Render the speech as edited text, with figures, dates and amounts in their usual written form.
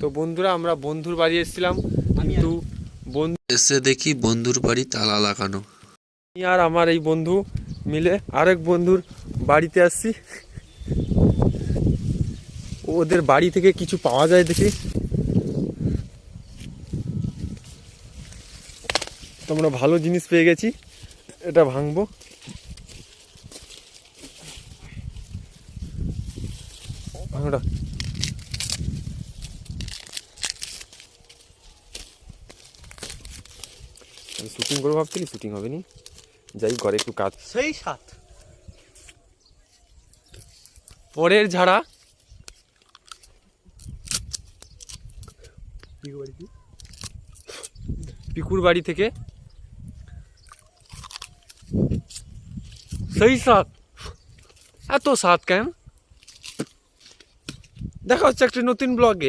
তো বন্ধুরা আমরা বন্ধুর বাড়ি এসেছিলাম, কিন্তু বন্ধু এসে দেখি বন্ধুর বাড়ি তালা লাগানো। আমি আর আমার এই বন্ধু মিলে আরেক বন্ধুর বাড়িতে আসছি। ওদের বাড়ি থেকে কিছু পাওয়া যায় দেখি। তো আমরা ভালো জিনিস পেয়ে গেছি, এটা ভাঙবো। ভাঙটা আমি শুটিং করবো ভাবছিলি, শুটিং হবে নি, যাই ঘরে একটু কাজ। সেই সাত পরের ঝাড়া পিকুর বাড়ি থেকে সেই সাত, এত সাত কেন? দেখা হচ্ছে একটা নতুন ব্লগে।